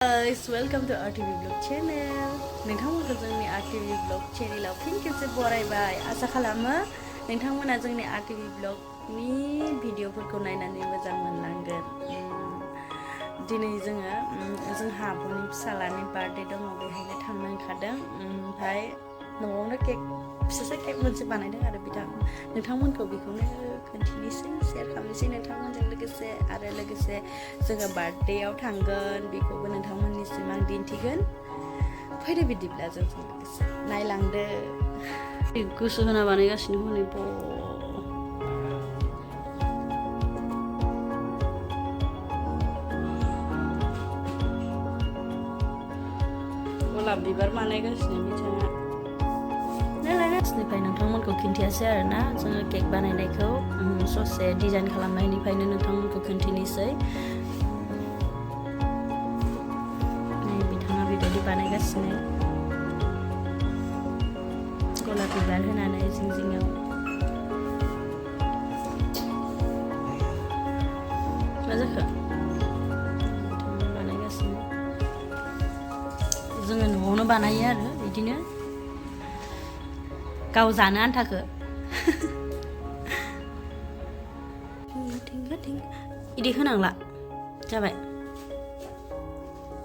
Welcome to RTV Vlog Channel. नोंथांमोनखौ जोंनि RTV Vlog Channelआव फिन खेबसे बरायबाय आसा खालामो नोंथांमोना जोंनि RTV Vlogनि भिडिअफोरखौ नायनानै मोजां मोनलांगोन। दिनै जोंहा आब'नि फिसालानि बार्थडे दङ बेहायनो थांनो ओंखारदों। ओमफ्राय न'आवनो फिसासा केक मोनसे बानायदों आरो नोंथांमोनखौ बेखौनो खोन्थिनोसै शेयार खालामनोसै नोंथांमोनजों लोगोसे जोङो बार्थडेआव थांगोन बेखौबो नोंथांमोननिसिम आं दिन्थिगोन। फैदो बिदिब्ला जोंजों लोगोसे नायलांदो। गोसो होना बानायगासिनो हनै गलाब बिबार बानायगासिनो बिथाङा नायलायगासिनिफ्राय नोंथांमोनखौ खिन्थियासै आरोना जोङो केक बानायनायखौ ससे डिजाइन खालामनायनिफ्रायनो नोंथांमोनखौ खिन्थिनोसै। बिथाङा बेबायदि बानायगासिनो गलाब बिबार होनानै जिङाव मा जाखो बानायगासिनो जोङो न'आवनो बानायो आरो बिदिनो गाव जानो आन्थाखो इदि होनांला जाबाय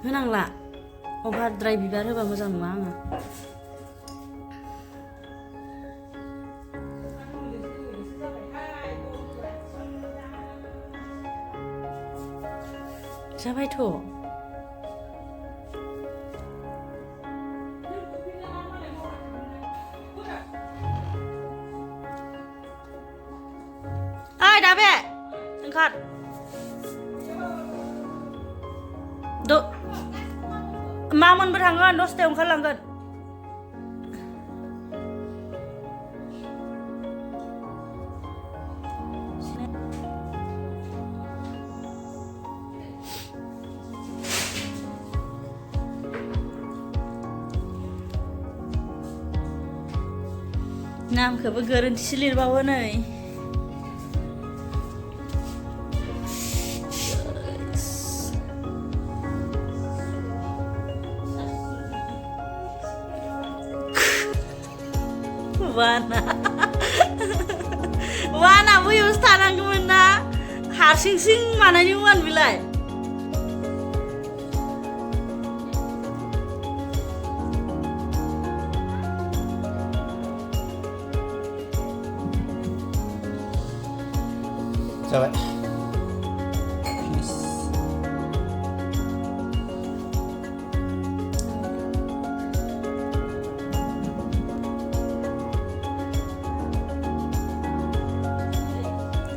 होनांला अभारद्राय बिबार होबा मोजां नङा आङो। जाबायथ' ओइ दाबे ओंखार मामोनबो थांगोन 10टायाव ओंखारलांगोन। नामखौबो गोरोन्थिसो लिरबावो नै वानाबो इउज थानांगौमोन ना हारसिं मानायनि वान बिलाय जाबाय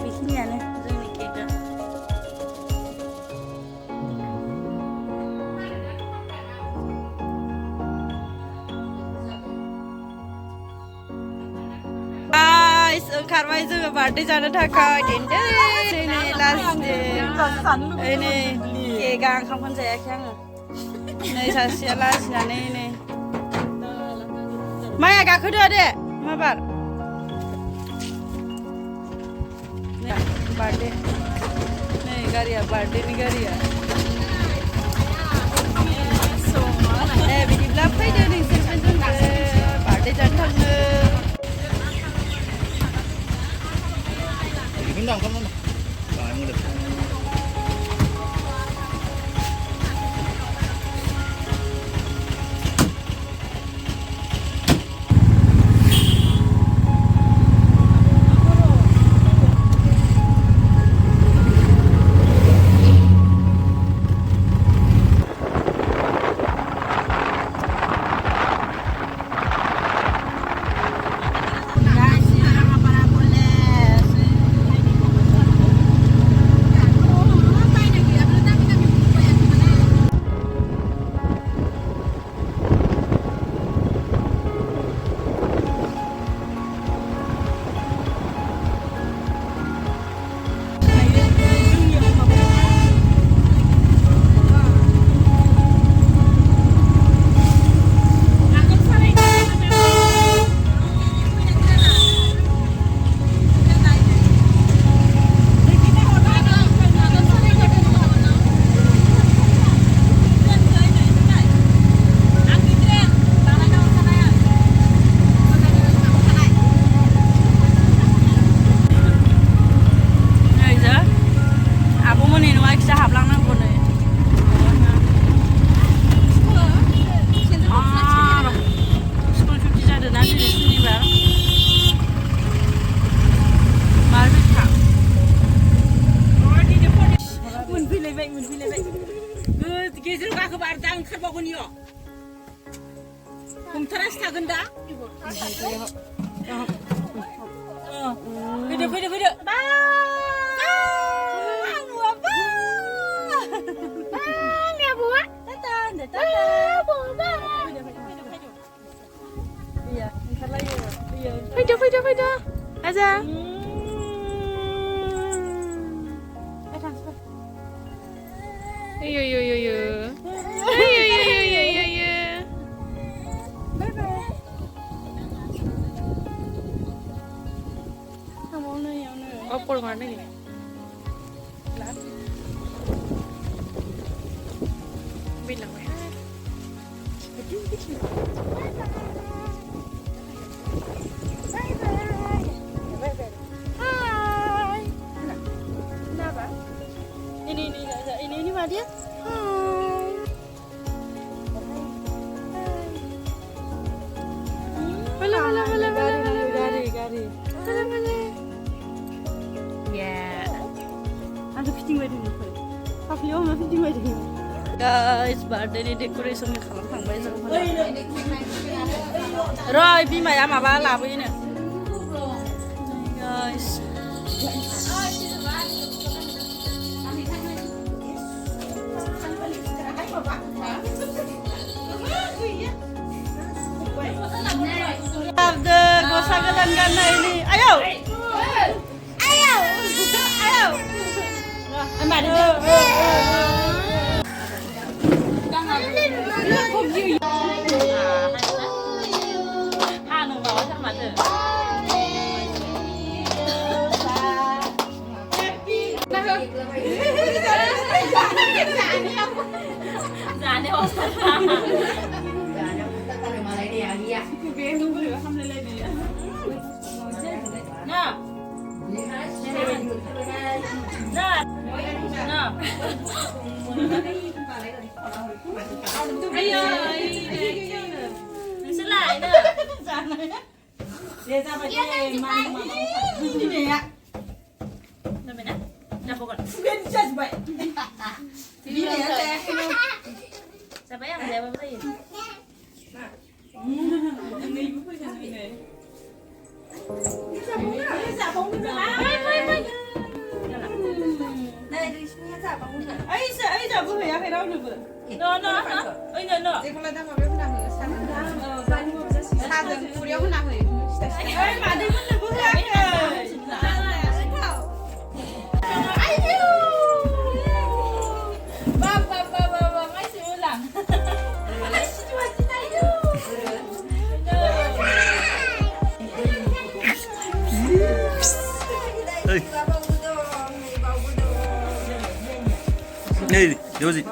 बेखिनियानो जोंनि केकआ। ओंखारबाय जोङो बार्थडे जानो थाखाय लास्ट दे नै केकआ ओंखामखौनो जायाखै आङो नै सासेया लाजिनानै नै माया गाखोदो दे माबार बार्थडे नै गारिया बार्थडेनि गारिया बिदिब्ला फैदो नोंसोरबो जोंबो बार्थडे जानो थांनो। गेजेराव गाखोबा आरो दा ओंखारबावगोन इयो हमथानासो थागोन दा फैदो बा फैदो आजा Opor mana ni? Bilang weh. Hai. Kenapa? Ini mah dia. Hai. Bala. Gari. Ada fitting wedding apa? Apa mau fitting wedding? Guys, birthday ni decoration ni kalang sampai sama. Roy, bima ya maba labu ini. Guys. Ada gosa kedan ini. Ayo. Mà đi hai nụ bò chắc mà thử già đi không Xin lại nữa. Để ra bài chơi mang đi nè. Rồi mày nè. Ra vô con. Quên chết vậy. Đi nè xe. Sao bé ăn đẹp vậy? Anh đi cũng phải làm này. Dạ bóng đi ra. Quay. Đây đi xuống nhà bóng đi. Ấy giờ vừa phải cái đâu được vừa. Nó. Ơi nó. Để con lại đang vào bên nào nữa sang. Sang rồi, 우리 혼나 그래. 아이 마들 혼나 보자. 아이고. 바 맛이 올라. 맛이 좋아지나요? Hey, điều gì?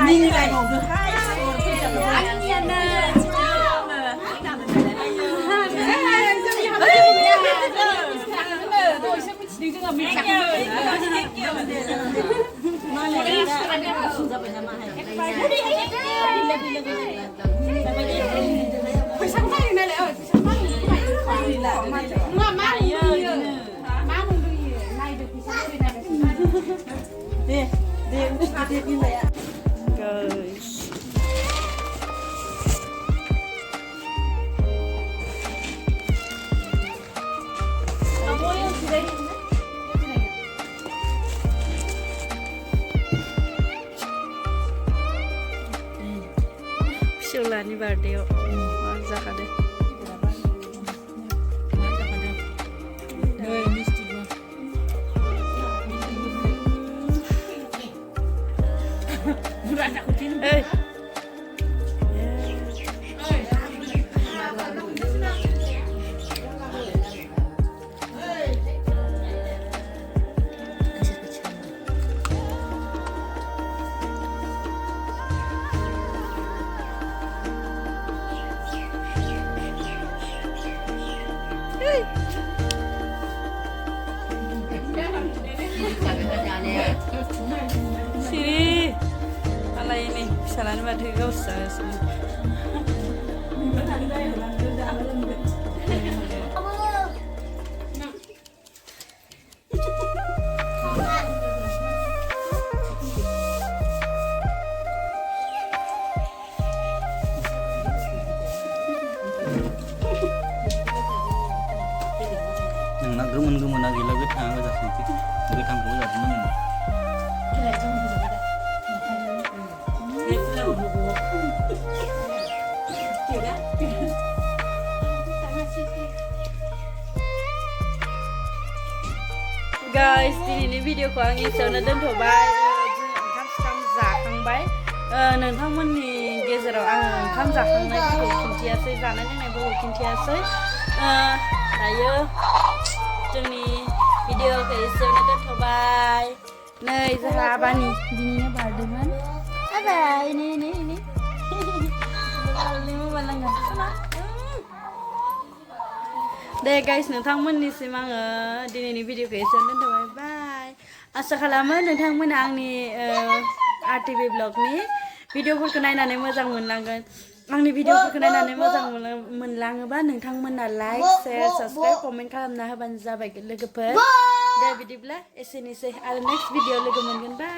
Nhìn lại ngủ được hai guys फिसौलानि बार्थडेआव मा जाखादों नै मिस्टि दं बुरा जाखोथिन ओइ Siri, ala ini kesalahan pada gak usah sini. Yang nak gemen lagi lah getah dah sedikit. Getah pun dah temen. Guys, दिनैनि भिडिअखौ आं एसेयावनो दोनथ'बाय जों ओंखाम सोंखाम जाखांबाय नोंथांमोननि गेजेराव आङो ओंखाम जाखांनायफोरखौ खिन्थियासै जानाय लोंनायफोरखौ खिन्थियासै दायो जोंनि भिडिअखौ एसेयावनो दोनथ'बाय नै जोंहा आबानि दिनैनो बारदोंमोन आबाय नै दे गाइस नोंथांमोननिसिम आङो दिनैनि भिडिअखौ एसेयावनो दोनथ'बाय बाय आसा खालामो नोंथांमोना आंनि आरटिभि ब्लगनि भिडिअफोरखौ नायनानै मोजां मोनलांगोन आंनि भिडिअफोरखौ नायनानै मोजां मोनलाङोबा नोंथांमोना लाइक शेयार साबस्क्राइब कमेन्ट खालामना होबानो जाबाय लोगोफोर दे बिदिब्ला एसेनोसै आरो नेक्स्ट भिडिअ लोगो मोनगोन बाय